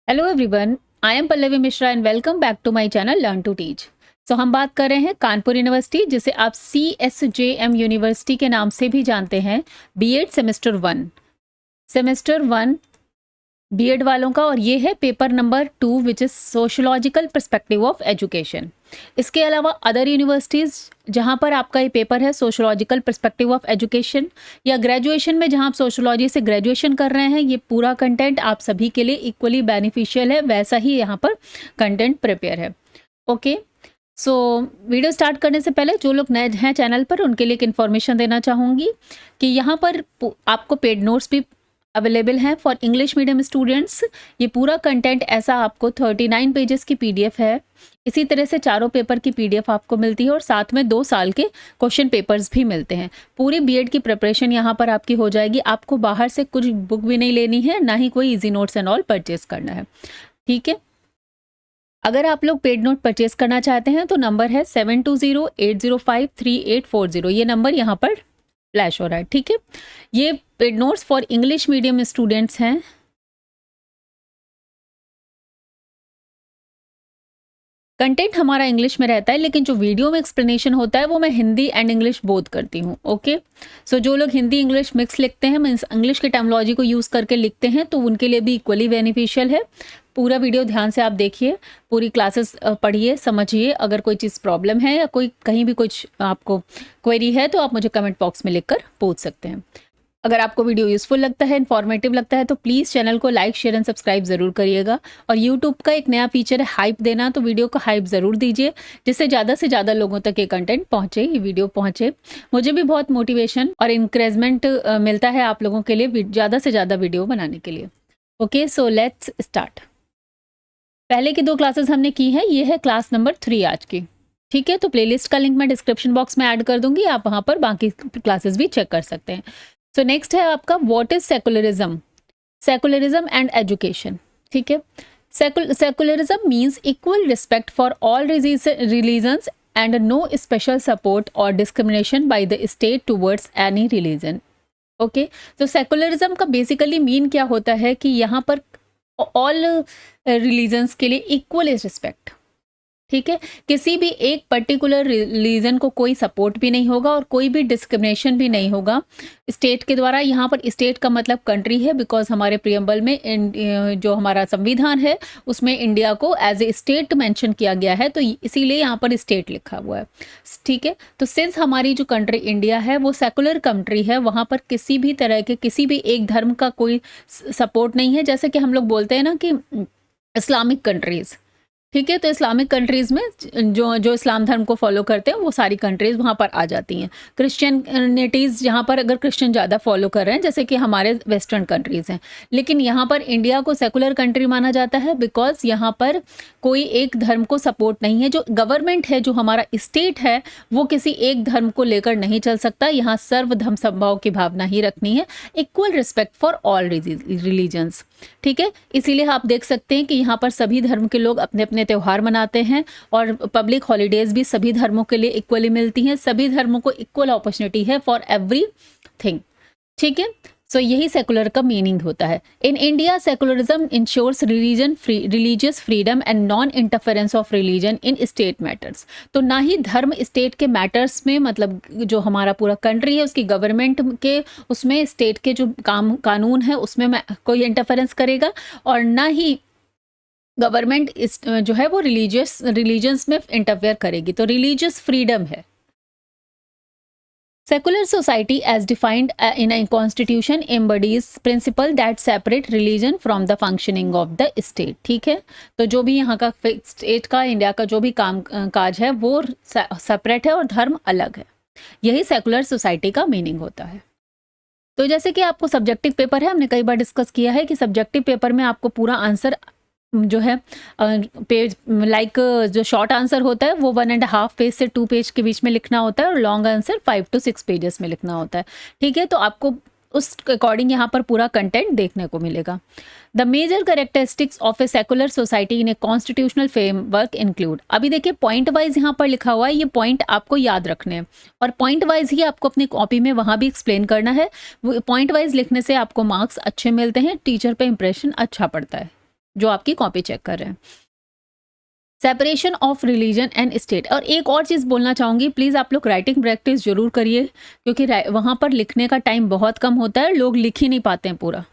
Hello everyone, I am Pallavi Mishra and welcome back to my channel learn to teach. So हम बात कर रहे हैं कानपुर यूनिवर्सिटी, जिसे आप CSJM यूनिवर्सिटी के नाम से भी जानते हैं। बीएड सेमेस्टर 1 बीएड वालों का, और ये है paper number 2 which is sociological perspective of education. इसके अलावा अदर यूनिवर्सिटीज़ जहाँ पर आपका ये पेपर है सोशोलॉजिकल पर्सपेक्टिव ऑफ एजुकेशन, या ग्रेजुएशन में जहाँ आप सोशोलॉजी से ग्रेजुएशन कर रहे हैं, ये पूरा कंटेंट आप सभी के लिए इक्वली बेनिफिशियल है, वैसा ही यहाँ पर कंटेंट प्रिपेयर है। ओके, सो वीडियो स्टार्ट करने से पहले जो लोग नए हैं चैनल पर, उनके लिए एक इन्फॉर्मेशन देना चाहूँगी कि यहाँ पर आपको पेड नोट्स भी अवेलेबल हैं फॉर इंग्लिश मीडियम स्टूडेंट्स। ये पूरा कंटेंट ऐसा आपको 39 पेजेस की PDF है। इसी तरह से चारों पेपर की PDF आपको मिलती है, और साथ में 2 साल के क्वेश्चन पेपर्स भी मिलते हैं। पूरी बीएड की प्रिपरेशन यहाँ पर आपकी हो जाएगी। आपको बाहर से कुछ बुक भी नहीं लेनी है, ना ही कोई easy notes and all purchase करना है, ठीक है। अगर आप लोग पेड नोट परचेज करना चाहते हैं तो नंबर है 7208053840। ये नंबर यहाँ पर फ्लैश हो रहा है, ठीक है। ये paid notes for English medium students हैं। कंटेंट हमारा इंग्लिश में रहता है, लेकिन जो वीडियो में एक्सप्लेनेशन होता है वो मैं हिंदी एंड इंग्लिश बोथ करती हूँ। ओके, सो जो लोग हिंदी इंग्लिश मिक्स लिखते हैं, मीन्स इंग्लिश की टर्मिनोलॉजी को यूज़ करके लिखते हैं, तो उनके लिए भी इक्वली बेनिफिशियल है। पूरा वीडियो ध्यान से आप देखिए, पूरी क्लासेस पढ़िए, समझिए। अगर कोई चीज़ प्रॉब्लम है या कोई कहीं भी कुछ आपको क्वेरी है, तो आप मुझे कमेंट बॉक्स में लिखकर पूछ सकते हैं। अगर आपको वीडियो यूज़फुल लगता है, इन्फॉर्मेटिव लगता है, तो प्लीज़ चैनल को लाइक, शेयर एंड सब्सक्राइब ज़रूर करिएगा। और यूट्यूब का एक नया फीचर है हाइप देना, तो वीडियो को हाइप ज़रूर दीजिए, जिससे ज़्यादा से ज़्यादा लोगों तक ये कंटेंट पहुँचे, ये वीडियो पहुँचे। मुझे भी बहुत मोटिवेशन और इंकरेजमेंट मिलता है आप लोगों के लिए ज़्यादा से ज़्यादा वीडियो बनाने के लिए। Okay, so let's start. पहले की 2 क्लासेस हमने की हैं, ये है क्लास नंबर 3 आज की, ठीक है। तो प्लेलिस्ट का लिंक मैं डिस्क्रिप्शन बॉक्स में ऐड कर दूंगी, आप वहाँ पर बाकी क्लासेस भी चेक कर सकते हैं। सो नेक्स्ट है आपका what is secularism and education, ठीक है। Secularism means equal respect for all religions and no special support or discrimination by the state towards any religion. Okay, तो सेकुलरिज्म का बेसिकली मीन क्या होता है कि यहाँ पर ऑल रिलीजन्स के लिए इक्वल इज रिस्पेक्ट, ठीक है। किसी भी एक पर्टिकुलर रिलीजन को कोई सपोर्ट भी नहीं होगा और कोई भी डिस्क्रिमिनेशन भी नहीं होगा स्टेट के द्वारा। यहाँ पर स्टेट का मतलब कंट्री है, बिकॉज हमारे प्रियम्बल में जो हमारा संविधान है उसमें इंडिया को एज ए स्टेट मेंशन किया गया है, तो इसीलिए यहाँ पर स्टेट लिखा हुआ है, ठीक है। तो सिंस हमारी जो कंट्री इंडिया है वो सेकुलर कंट्री है, वहाँ पर किसी भी तरह के किसी भी एक धर्म का कोई सपोर्ट नहीं है। जैसे कि हम लोग बोलते हैं ना कि इस्लामिक कंट्रीज़, ठीक है, तो इस्लामिक कंट्रीज़ में जो इस्लाम धर्म को फॉलो करते हैं वो सारी कंट्रीज़ वहाँ पर आ जाती हैं। क्रिश्चियनिटीज़ जहाँ पर अगर क्रिश्चियन ज़्यादा फॉलो कर रहे हैं, जैसे कि हमारे वेस्टर्न कंट्रीज़ हैं, लेकिन यहाँ पर इंडिया को सेकुलर कंट्री माना जाता है, बिकॉज यहाँ पर कोई एक धर्म को सपोर्ट नहीं है। जो गवर्नमेंट है, जो हमारा स्टेट है, वो किसी एक धर्म को लेकर नहीं चल सकता। यहाँ सर्वधर्म समभाव की भावना ही रखनी है, equal respect for all religions, ठीक है। इसीलिए आप देख सकते हैं कि यहाँ पर सभी धर्म के लोग अपने अपने त्यौहार मनाते हैं, और पब्लिक हॉलीडेज भी सभी धर्मों के लिए इक्वली मिलती हैं। सभी धर्मों को इक्वल अपॉर्चुनिटी है फॉर एवरीथिंग, ठीक है। सो यही सेकुलर का मीनिंग होता है। In India secularism ensures religious freedom and non interference of religion in state matters. तो ना ही धर्म स्टेट के मैटर्स में, मतलब जो हमारा पूरा कंट्री है उसकी गवर्नमेंट के उसमें स्टेट के जो कानून है उसमें कोई इंटरफेरेंस करेगा, और ना ही गवर्नमेंट जो है वो रिलीजन्स में इंटरफेयर करेगी। तो रिलीजियस फ्रीडम है। Secular society as defined in a constitution embodies principle that separate religion from the functioning of the state, ठीक है। तो जो भी यहाँ का स्टेट का, इंडिया का जो भी काम काज है वो सेपरेट है और धर्म अलग है। यही सेकुलर सोसाइटी का मीनिंग होता है। तो जैसे कि आपको सब्जेक्टिव पेपर है, हमने कई बार डिस्कस किया है कि सब्जेक्टिव पेपर में आपको पूरा आंसर जो है पेज लाइक जो शॉर्ट आंसर होता है वो 1.5 पेज से 2 पेज के बीच में लिखना होता है, और लॉन्ग आंसर 5 to 6 पेजेस में लिखना होता है, ठीक है। तो आपको उस अकॉर्डिंग यहाँ पर पूरा कंटेंट देखने को मिलेगा। The major characteristics of a secular society in a constitutional framework include. अभी देखिए पॉइंट वाइज यहाँ पर लिखा हुआ है, ये पॉइंट आपको याद रखने हैं, और पॉइंट वाइज ही आपको अपनी कॉपी में वहाँ भी एक्सप्लेन करना है। पॉइंट वाइज लिखने से आपको मार्क्स अच्छे मिलते हैं, टीचर पे इंप्रेशन अच्छा पड़ता है। जो आपकी कॉपी चेक कर रहे हैं। Separation of religion and state. और एक और चीज़ बोलना चाहूँगी, प्लीज़ आप लोग राइटिंग प्रैक्टिस जरूर करिए, क्योंकि वहाँ पर लिखने का टाइम बहुत कम होता है, लोग लिख ही नहीं पाते हैं, पूरा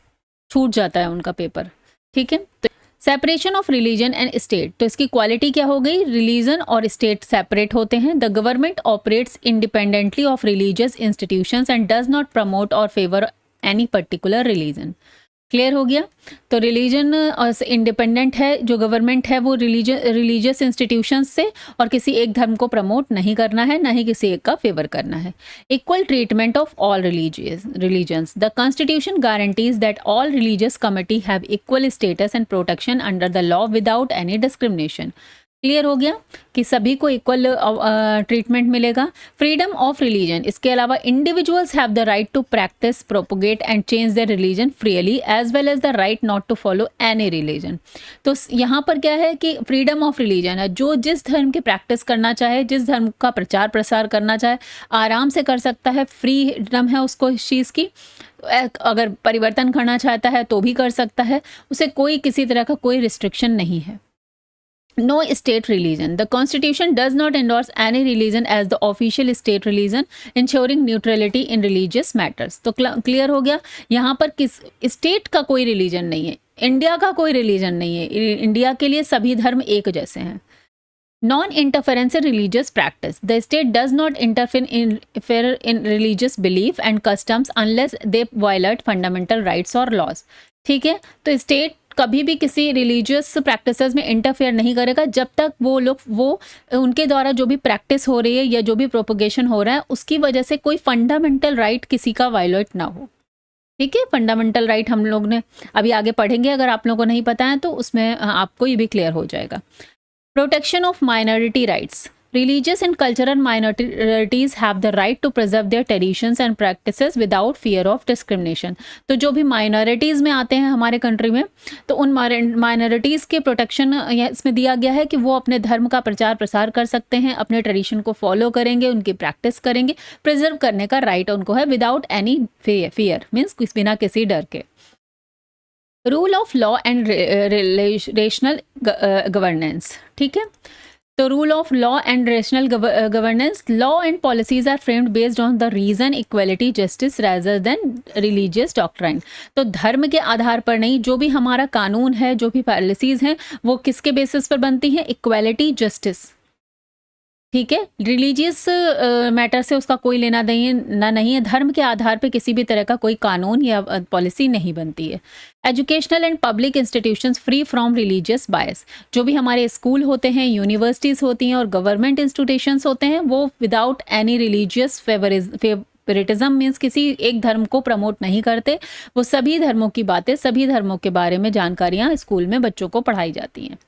छूट जाता है उनका पेपर। ठीक है, तो separation of religion and state, तो इसकी क्वालिटी क्या हो गई, रिलीजन और स्टेट सेपरेट होते हैं। The government operates independently of religious institutions and does not promote or favour any particular religion. Clear हो गया। तो रिलीजन इंडिपेंडेंट है, जो गवर्नमेंट है वो रिलीजियस इंस्टीट्यूशंस से, और किसी एक धर्म को प्रमोट नहीं करना है, ना ही किसी एक का फेवर करना है। Equal treatment of all religions. The constitution guarantees that all religious committee have equal status and protection under the law without any discrimination. Clear हो गया कि सभी को इक्वल ट्रीटमेंट मिलेगा। फ्रीडम ऑफ रिलीजन, इसके अलावा individuals have the right to practise, propagate and change their religion freely as well as the right not to follow any religion. तो यहाँ पर क्या है कि फ्रीडम ऑफ रिलीजन है, जो जिस धर्म की प्रैक्टिस करना चाहे, जिस धर्म का प्रचार प्रसार करना चाहे, आराम से कर सकता है, फ्रीडम है उसको इस चीज़ की। अगर परिवर्तन करना चाहता है तो भी कर सकता है, उसे कोई किसी तरह का कोई रिस्ट्रिक्शन नहीं है। No state religion. The Constitution does not endorse any religion as the official state religion, ensuring neutrality in religious matters. तो क्लियर हो गया, यहाँ पर किस स्टेट का कोई रिलीजन नहीं है, इंडिया का कोई रिलीजन नहीं है, इंडिया के लिए सभी धर्म एक जैसे हैं। Non interference in religious practice. The state does not interfere in religious belief and customs unless they violate fundamental rights और लॉज। ठीक है, तो स्टेट कभी भी किसी रिलीजियस प्रैक्टिसेस में इंटरफेयर नहीं करेगा जब तक वो उनके द्वारा जो भी प्रैक्टिस हो रही है या जो भी प्रोपोगेशन हो रहा है उसकी वजह से कोई फंडामेंटल राइट किसी का वायलेट ना हो। ठीक है, फंडामेंटल राइट हम लोग ने अभी आगे पढ़ेंगे, अगर आप लोगों को नहीं पता है तो उसमें आपको ये भी क्लियर हो जाएगा। Protection of minority rights. Religious and cultural minorities have the right to preserve their traditions and practices without fear of discrimination. तो जो भी minorities में आते हैं हमारे कंट्री में, तो उन minorities के प्रोटेक्शन इसमें दिया गया है कि वो अपने धर्म का प्रचार प्रसार कर सकते हैं, अपने ट्रेडिशन को फॉलो करेंगे, उनकी प्रैक्टिस करेंगे, प्रिजर्व करने का राइट उनको है विदाउट एनी फियर, मीन्स बिना किसी डर के। Rule of law and rational governance. ठीक है, तो rule of law and rational governance. Law and policies are framed based on the reason, equality, justice rather than religious doctrine. तो धर्म के आधार पर नहीं, जो भी हमारा कानून है, जो भी पॉलिसीज हैं, वो किसके बेसिस पर बनती हैं, इक्वलिटी, जस्टिस। ठीक है, रिलीजियस मैटर से उसका कोई लेना नहीं है, धर्म के आधार पे किसी भी तरह का कोई कानून या पॉलिसी नहीं बनती है। Educational and public institutions free from religious bias. जो भी हमारे स्कूल होते हैं, यूनिवर्सिटीज़ होती हैं और गवर्नमेंट इंस्टीट्यूशंस होते हैं, वो without any religious favouritism, means किसी एक धर्म को प्रमोट नहीं करते, वो सभी धर्मों की बातें, सभी धर्मों के बारे में जानकारियाँ स्कूल में बच्चों को पढ़ाई जाती हैं।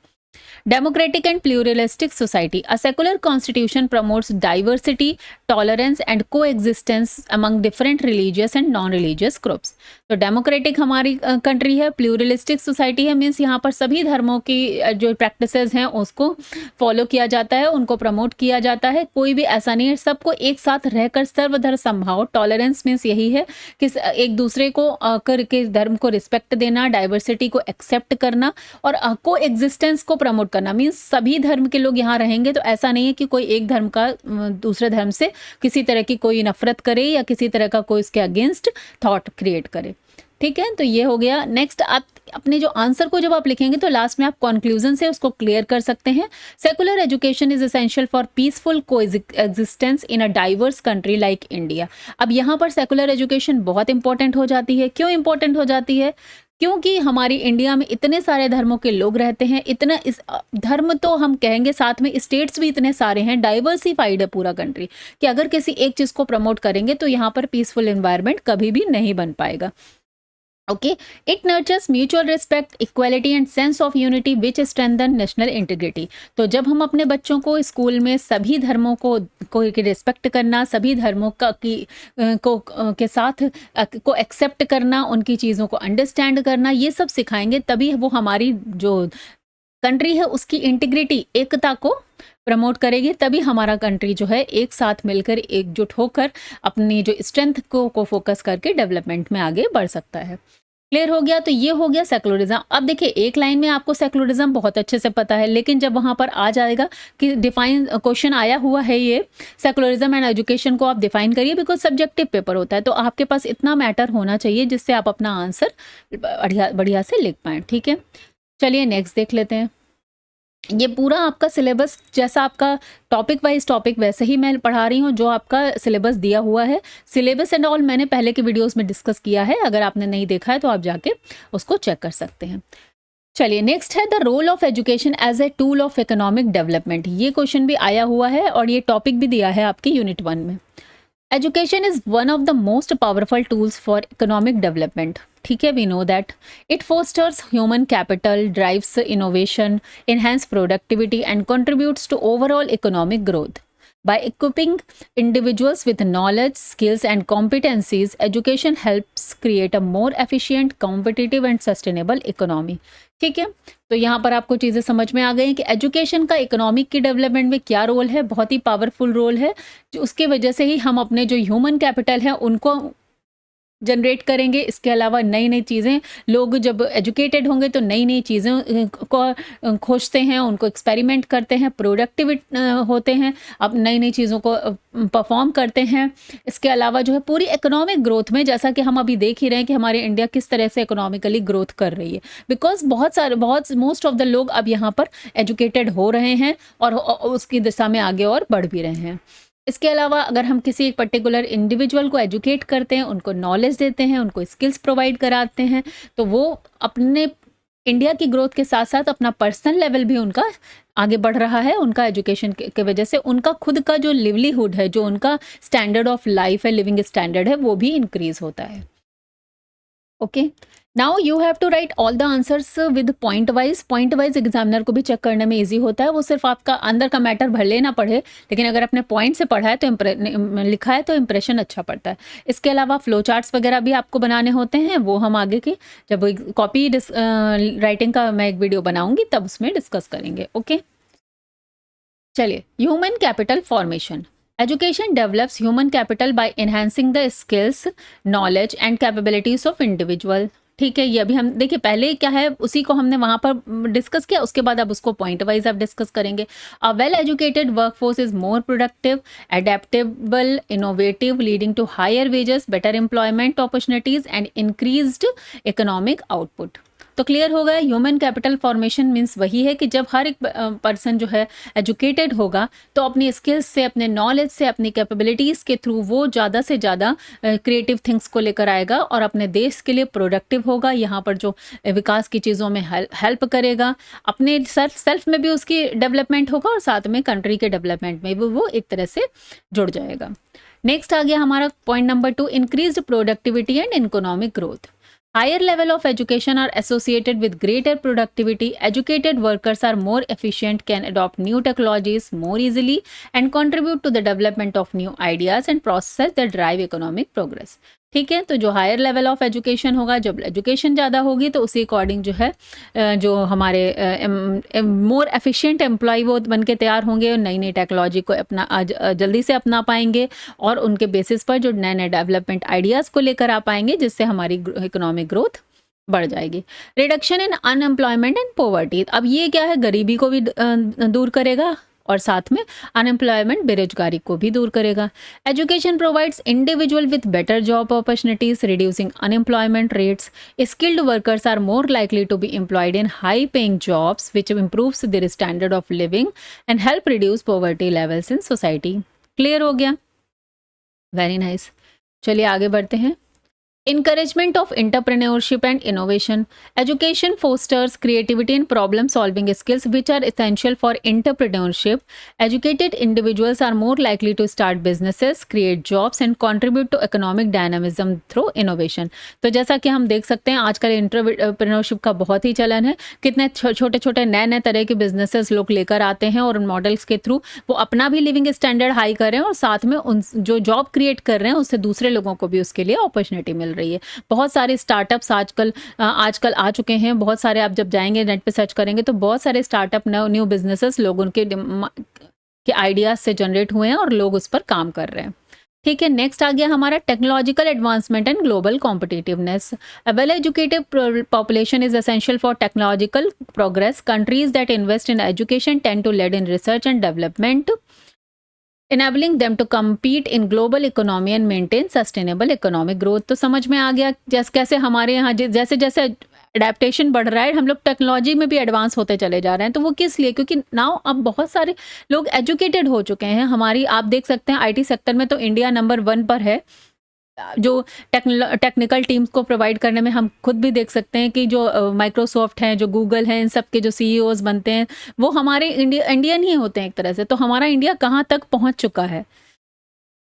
Democratic and pluralistic society. A secular constitution promotes diversity, tolerance and coexistence among different religious and non-religious groups. तो डेमोक्रेटिक हमारी कंट्री है, प्लूरलिस्टिक सोसाइटी है, मीन्स यहाँ पर सभी धर्मों की जो प्रैक्टिसेस हैं उसको फॉलो किया जाता है, उनको प्रमोट किया जाता है, कोई भी ऐसा नहीं है, सबको एक साथ रहकर सर्वधर्म समभाव। टॉलरेंस मीन्स यही है कि एक दूसरे को करके धर्म को रिस्पेक्ट देना, डाइवर्सिटी को एक्सेप्ट करना और को एग्जिस्टेंस को प्रमोट करना, मीन्स सभी धर्म के लोग यहाँ रहेंगे। तो ऐसा नहीं है कि कोई एक धर्म का दूसरे धर्म से किसी तरह की कोई नफरत करे या किसी तरह का कोई इसके अगेंस्ट थॉट क्रिएट करे। ठीक है, तो ये हो गया। नेक्स्ट, आप अपने जो आंसर को जब आप लिखेंगे तो लास्ट में आप कंक्लूजन से उसको क्लियर कर सकते हैं। Secular education is essential for peaceful coexistence in a diverse country like India. अब यहाँ पर सेकुलर एजुकेशन बहुत इंपॉर्टेंट हो जाती है। क्यों इंपॉर्टेंट हो जाती है? क्योंकि हमारी इंडिया में इतने सारे धर्मों के लोग रहते हैं, इतना इस धर्म तो हम कहेंगे, साथ में स्टेट्स भी इतने सारे हैं, डाइवर्सिफाइड है पूरा कंट्री, कि अगर किसी एक चीज़ को प्रमोट करेंगे तो यहाँ पर पीसफुल एनवायरनमेंट कभी भी नहीं बन पाएगा। Okay, it nurtures mutual respect, equality and sense of unity which strengthen national integrity. तो जब हम अपने बच्चों को स्कूल में सभी धर्मों को रिस्पेक्ट करना, सभी धर्मों के साथ को एक्सेप्ट करना, उनकी चीज़ों को अंडरस्टैंड करना, ये सब सिखाएंगे, तभी वो हमारी जो कंट्री है उसकी इंटीग्रिटी, एकता को प्रमोट करेगी, तभी हमारा कंट्री जो है एक साथ मिलकर एकजुट होकर अपनी जो स्ट्रेंथ को फोकस करके डेवलपमेंट में आगे बढ़ सकता है। क्लियर हो गया? तो ये हो गया सेक्युलरिज्म। अब देखिए एक लाइन में आपको सेक्युलरिज्म बहुत अच्छे से पता है, लेकिन जब वहाँ पर आ जाएगा कि डिफाइन क्वेश्चन आया हुआ है ये सेक्युलरिज्म एंड एजुकेशन को आप डिफाइन करिए, बिकॉज़ सब्जेक्टिव पेपर होता है, तो आपके पास इतना मैटर होना चाहिए जिससे आप अपना आंसर बढ़िया बढ़िया से लिख पाएँ, ठीक है? चलिए नेक्स्ट देख लेते हैं। ये पूरा आपका सिलेबस जैसा आपका टॉपिक वाइज टॉपिक वैसे ही मैं पढ़ा रही हूँ जो आपका सिलेबस दिया हुआ है। सिलेबस एंड ऑल मैंने पहले के वीडियोस में डिस्कस किया है, अगर आपने नहीं देखा है तो आप जाके उसको चेक कर सकते हैं। चलिए नेक्स्ट है the role of education as a tool of economic development. ये क्वेश्चन भी आया हुआ है और ये टॉपिक भी दिया है आपकी यूनिट 1 में। Education is one of the most powerful tools for economic development. ठीक है, we know that it fosters human capital, drives innovation, enhance productivity and contributes to overall economic growth. By equipping individuals with knowledge, skills and competencies, education helps create a more efficient, competitive and sustainable economy. ठीक है, तो यहाँ पर आपको चीज़ें समझ में आ गई कि एजुकेशन का इकोनॉमिक की डेवलपमेंट में क्या रोल है, बहुत ही पावरफुल रोल है, जो उसके वजह से ही हम अपने जो ह्यूमन कैपिटल है उनको जनरेट करेंगे। इसके अलावा नई नई चीज़ें, लोग जब एजुकेटेड होंगे तो नई नई चीज़ें को खोजते हैं, उनको एक्सपेरिमेंट करते हैं, प्रोडक्टिव होते हैं, अब नई नई चीज़ों को परफॉर्म करते हैं। इसके अलावा जो है पूरी इकोनॉमिक ग्रोथ में, जैसा कि हम अभी देख ही रहे हैं कि हमारे इंडिया किस तरह से इकोनॉमिकली ग्रोथ कर रही है, बिकॉज बहुत मोस्ट ऑफ द लोग अब यहाँ पर एजुकेटेड हो रहे हैं और उसकी दिशा में आगे और बढ़ भी रहे हैं। इसके अलावा अगर हम किसी एक पर्टिकुलर इंडिविजुअल को एजुकेट करते हैं, उनको नॉलेज देते हैं, उनको स्किल्स प्रोवाइड कराते हैं, तो वो अपने इंडिया की ग्रोथ के साथ साथ अपना पर्सनल लेवल भी उनका आगे बढ़ रहा है। उनका एजुकेशन के वजह से उनका खुद का जो लिवलीहुड है, जो उनका स्टैंडर्ड ऑफ लाइफ है, लिविंग स्टैंडर्ड है, वो भी इंक्रीज होता है। Okay, now you have to write all the answers with point wise examiner को भी चेक करने में इजी होता है। वो सिर्फ आपका अंदर का मैटर भर लेना पड़े, लेकिन अगर अपने पॉइंट से पढ़ा है तो लिखा है तो इंप्रेशन अच्छा पड़ता है। इसके अलावा फ्लो चार्ट्स वगैरह भी आपको बनाने होते हैं, वो हम आगे की जब कॉपी राइटिंग का मैं एक वीडियो बनाऊंगी तब उसमें डिस्कस करेंगे। ओके, चलिए human capital formation. Education develops human capital by enhancing the skills, knowledge and capabilities of individual. ठीक है, ये अभी हम देखिए पहले क्या है उसी को हमने वहाँ पर डिस्कस किया, उसके बाद अब उसको पॉइंट वाइज आप डिस्कस करेंगे। A well educated workforce is more productive, adaptable, innovative, leading to higher wages, better employment opportunities and increased economic output. तो क्लियर हो गया, ह्यूमन कैपिटल फॉर्मेशन मीन्स वही है कि जब हर एक पर्सन जो है एजुकेटेड होगा तो अपनी स्किल्स से, अपने नॉलेज से, अपनी कैपेबिलिटीज़ के थ्रू वो ज़्यादा से ज़्यादा क्रिएटिव थिंग्स को लेकर आएगा और अपने देश के लिए प्रोडक्टिव होगा। यहाँ पर जो विकास की चीज़ों में हेल्प करेगा, अपने सेल्फ में भी उसकी डेवलपमेंट होगा और साथ में कंट्री के डेवलपमेंट में भी वो एक तरह से जुड़ जाएगा। नेक्स्ट आ गया हमारा point number 2, increased productivity and economic growth. Higher level of education are associated with greater productivity. Educated workers are more efficient, can adopt new technologies more easily, and contribute to the development of new ideas and processes that drive economic progress. ठीक है, तो जो higher level of education होगा, जब education ज़्यादा होगी तो उसी अकॉर्डिंग जो है जो हमारे मोर एफिशिएंट एम्प्लॉय वो बन के तैयार होंगे और नई नई टेक्नोलॉजी को अपना जल्दी से अपना पाएंगे और उनके बेसिस पर जो नए नए डेवलपमेंट आइडियाज़ को लेकर आ पाएंगे, जिससे हमारी इकोनॉमिक ग्रोथ बढ़ जाएगी। Reduction in unemployment and poverty, अब ये क्या है, गरीबी को भी दूर करेगा और साथ में अनएम्प्लॉयमेंट, बेरोजगारी को भी दूर करेगा। Education provides individual with better job opportunities, reducing unemployment rates. Skilled workers are more likely to be employed in high paying jobs which improves their standard of living and help reduce poverty levels in society. Clear हो गया, very nice. चलिए आगे बढ़ते हैं। Encouragement of entrepreneurship and innovation. Education fosters creativity and problem solving skills which are essential for entrepreneurship. Educated individuals are more likely to start businesses, create jobs and contribute to economic dynamism through innovation. तो जैसा कि हम देख सकते हैं आजकल entrepreneurship का बहुत ही चलन है, कितने छोटे छोटे नए नए तरह के बिजनेसेस लोग लेकर आते हैं और उन मॉडल्स के थ्रू वो अपना भी लिविंग स्टैंडर्ड हाई कर रहे हैं और साथ में उन जो जॉब क्रिएट कर रहे हैं उससे दूसरे लोगों को भी उसके लिए अपॉर्चुनिटी मिल रही है। बहुत सारे स्टार्टअप्स आजकल आ चुके हैं, बहुत सारे, आप जब जाएंगे नेट पे सर्च करेंगे तो बहुत सारे स्टार्टअप न्यू बिजनेसेस लोगों के आइडियाज से जनरेट हुए हैं और लोग उस पर काम कर रहे हैं। ठीक है, नेक्स्ट आ गया हमारा technological advancement and global competitiveness. A well educated population is essential for technological progress. Countries that invest in education tend to lead in research and development, enabling them to compete in global economy and maintain sustainable economic growth। तो समझ में आ गया जैसे कैसे हमारे यहाँ जैसे जैसे अडेप्टेशन बढ़ रहा है, हम लोग टेक्नोलॉजी में भी एडवांस होते चले जा रहे हैं। तो वो किस लिए? क्योंकि नाउ अब बहुत सारे लोग एजुकेटेड हो चुके हैं। हमारी आप देख सकते हैं आईटी सेक्टर में तो इंडिया नंबर 1 पर है। जो टेक्निकल टीम्स को प्रोवाइड करने में हम खुद भी देख सकते हैं कि जो माइक्रोसॉफ्ट हैं, जो गूगल हैं, इन सब के जो सीईओज बनते हैं वो हमारे इंडियन ही होते हैं एक तरह से। तो हमारा इंडिया कहाँ तक पहुँच चुका है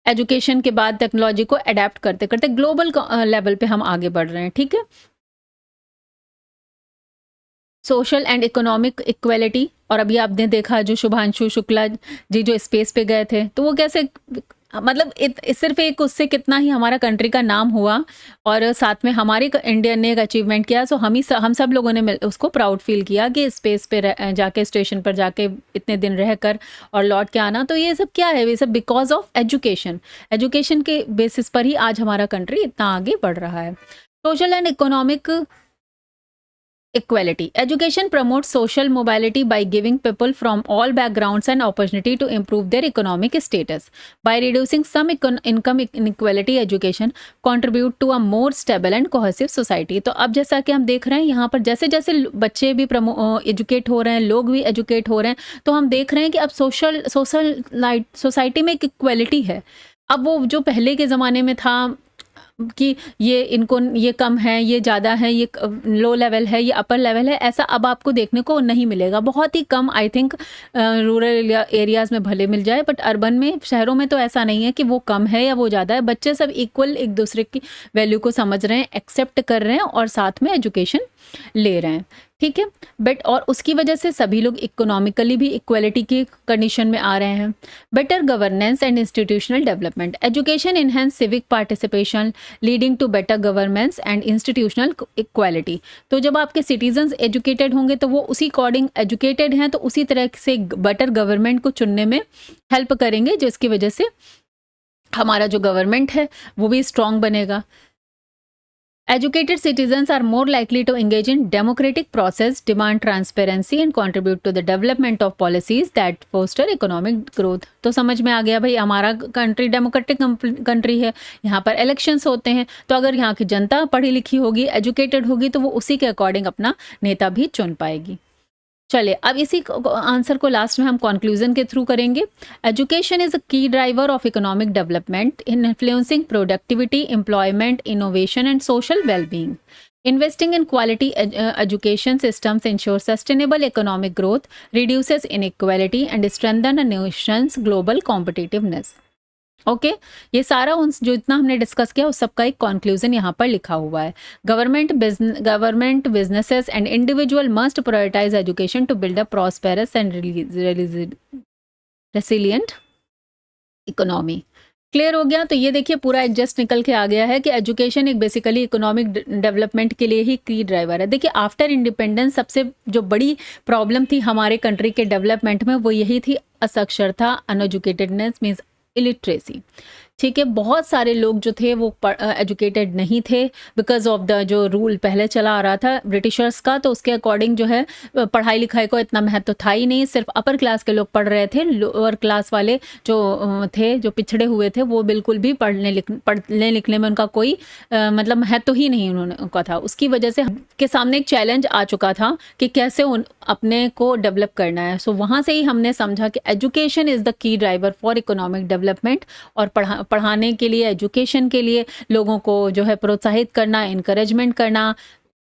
एजुकेशन के बाद, टेक्नोलॉजी को अडेप्ट करते करते ग्लोबल लेवल पे हम आगे बढ़ रहे हैं। ठीक है, सोशल एंड इकोनॉमिक इक्वेलिटी। और अभी आपने देखा जो शुभांशु शुक्ला जी जो स्पेस पे गए थे, तो वो कैसे मतलब सिर्फ एक उससे कितना ही हमारा कंट्री का नाम हुआ और साथ में हमारे इंडिया ने एक अचीवमेंट किया। सो हम सब लोगों ने उसको प्राउड फील किया कि स्पेस पे जाके स्टेशन पर जाके इतने दिन रहकर और लौट के आना। तो ये सब क्या है? ये सब बिकॉज ऑफ एजुकेशन। एजुकेशन के बेसिस पर ही आज हमारा कंट्री इतना आगे बढ़ रहा है। Social and economic equality. Education promotes social mobility by giving people from all backgrounds an opportunity to improve their economic status. By reducing some income inequality, education contribute to a more stable and cohesive society. तो अब जैसा कि हम देख रहे हैं यहाँ पर जैसे जैसे बच्चे भी एजुकेट हो रहे हैं, लोग भी एजुकेट हो रहे हैं, तो हम देख रहे हैं कि अब सोसाइटी में एक इक्वलिटी है। अब वो जो पहले के ज़माने में था कि ये कम है, ये ज़्यादा है, ये लो लेवल है, ये अपर लेवल है, ऐसा अब आपको देखने को नहीं मिलेगा। बहुत ही कम, आई थिंक रूरल एरियाज़ में भले मिल जाए, बट अर्बन में, शहरों में तो ऐसा नहीं है कि वो कम है या वो ज़्यादा है। बच्चे सब इक्वल एक दूसरे की वैल्यू को समझ रहे हैं, एक्सेप्ट कर रहे हैं और साथ में एजुकेशन ले रहे हैं। ठीक है, बट और उसकी वजह से सभी लोग इकोनॉमिकली भी इक्वलिटी की कंडीशन में आ रहे हैं। Better governance and institutional development. Education enhance civic participation leading to better governance and institutional equality. तो जब आपके सिटीजन्स एजुकेटेड होंगे तो वो उसी अकॉर्डिंग एजुकेटेड हैं, तो उसी तरह से बेटर गवर्नमेंट को चुनने में हेल्प करेंगे, जिसकी वजह से हमारा जो गवर्नमेंट है वो भी स्ट्रॉन्ग बनेगा। Educated citizens are more likely to engage in democratic process, demand transparency and contribute to the development of policies that foster economic growth। तो समझ में आ गया भाई, हमारा कंट्री डेमोक्रेटिक कंट्री है, यहाँ पर इलेक्शंस होते हैं, तो अगर यहाँ की जनता पढ़ी लिखी होगी, एजुकेटेड होगी, तो वो उसी के अकॉर्डिंग अपना नेता भी चुन पाएगी। चलिए अब इसी आंसर को लास्ट में हम कंक्लूजन के थ्रू करेंगे। एजुकेशन इज अ की driver of economic development in influencing productivity, employment, innovation and social wellbeing. Investing in quality education systems ensures sustainable economic growth, reduces inequality and strengthens a nation's global competitiveness। Okay ये सारा उन जो इतना हमने discuss किया उस सबका एक कंक्लूजन यहाँ पर लिखा हुआ है। Government, businesses and individual must prioritise education to build a prosperous and resilient economy. Clear हो गया? तो ये देखिए पूरा एडजस्ट निकल के आ गया है कि एजुकेशन एक बेसिकली इकोनॉमिक डेवलपमेंट के लिए ही की ड्राइवर है। देखिए आफ्टर इंडिपेंडेंस सबसे जो बड़ी प्रॉब्लम थी हमारे कंट्री के डेवलपमेंट में वो यही थी, असाक्षरता, अनएजुकेटेडनेस मीन्स इलिटरेसी। ठीक है, बहुत सारे लोग जो थे वो एजुकेटेड नहीं थे बिकॉज ऑफ द जो रूल पहले चला आ रहा था ब्रिटिशर्स का, तो उसके अकॉर्डिंग जो है पढ़ाई लिखाई को इतना महत्व था ही नहीं, सिर्फ अपर क्लास के लोग पढ़ रहे थे। लोअर क्लास वाले जो थे, जो पिछड़े हुए थे, वो बिल्कुल भी पढ़ने लिखने में उनका कोई मतलब महत्व ही नहीं उनका था। उसकी वजह से के सामने एक चैलेंज आ चुका था कि कैसे अपने को डेवलप करना है। सो वहाँ से ही हमने समझा कि education is the key driver for economic development, और पढ़ाने के लिए, एजुकेशन के लिए लोगों को जो है प्रोत्साहित करना, इनकरेजमेंट करना,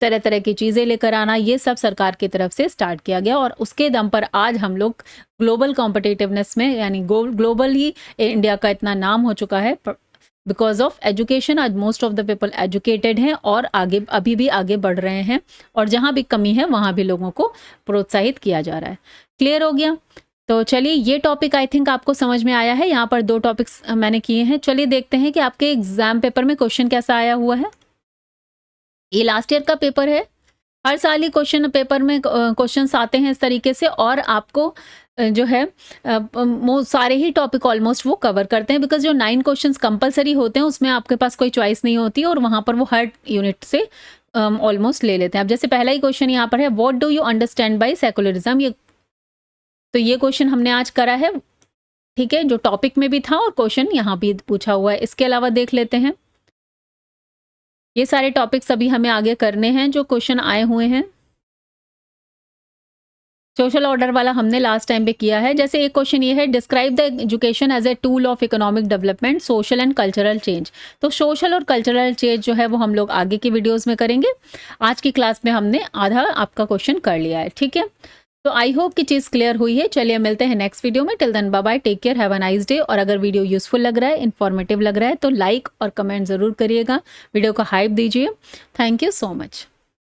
तरह तरह की चीज़ें लेकर आना, ये सब सरकार की तरफ से स्टार्ट किया गया। और उसके दम पर आज हम लोग ग्लोबल कॉम्पिटिटिवनेस में, यानी ग्लोबली इंडिया का इतना नाम हो चुका है बिकॉज ऑफ एजुकेशन। आज most of the people educated हैं और आगे अभी भी आगे बढ़ रहे हैं, और जहाँ भी कमी है वहाँ भी लोगों को प्रोत्साहित किया जा रहा है। क्लियर हो गया? तो चलिए ये टॉपिक आई थिंक आपको समझ में आया है। यहाँ पर 2 टॉपिक्स मैंने किए हैं। चलिए देखते हैं कि आपके एग्जाम पेपर में क्वेश्चन कैसा आया हुआ है। ये लास्ट ईयर का पेपर है हर साल ही क्वेश्चन पेपर में क्वेश्चंस आते हैं इस तरीके से, और आपको जो है वो सारे ही टॉपिक ऑलमोस्ट वो कवर करते हैं, बिकॉज जो 9 क्वेश्चंस कंपलसरी होते हैं उसमें आपके पास कोई चॉइस नहीं होती और वहाँ पर वो हर यूनिट से ऑलमोस्ट ले लेते हैं। अब जैसे पहला ही क्वेश्चन यहाँ पर है, what do you understand by secularism, ये तो ये क्वेश्चन हमने आज करा है, ठीक है, जो टॉपिक में भी था और क्वेश्चन यहाँ भी पूछा हुआ है। इसके अलावा देख लेते हैं, ये सारे टॉपिक्स अभी हमें आगे करने हैं जो क्वेश्चन आए हुए हैं। सोशल ऑर्डर वाला हमने लास्ट टाइम पे किया है। जैसे एक क्वेश्चन ये है, describe the education as a tool of economic development, social and cultural change. तो सोशल और कल्चरल चेंज जो है वो हम लोग आगे की वीडियोस में करेंगे। आज की क्लास में हमने आधा आपका क्वेश्चन कर लिया है, ठीक है। तो आई होप कि चीज़ क्लियर हुई है। चलिए मिलते हैं नेक्स्ट वीडियो में। Till then bye bye, take care, have a nice day. और अगर वीडियो यूजफुल लग रहा है, इन्फॉर्मेटिव लग रहा है, तो लाइक और कमेंट ज़रूर करिएगा, वीडियो को हाइप दीजिए। Thank you so much.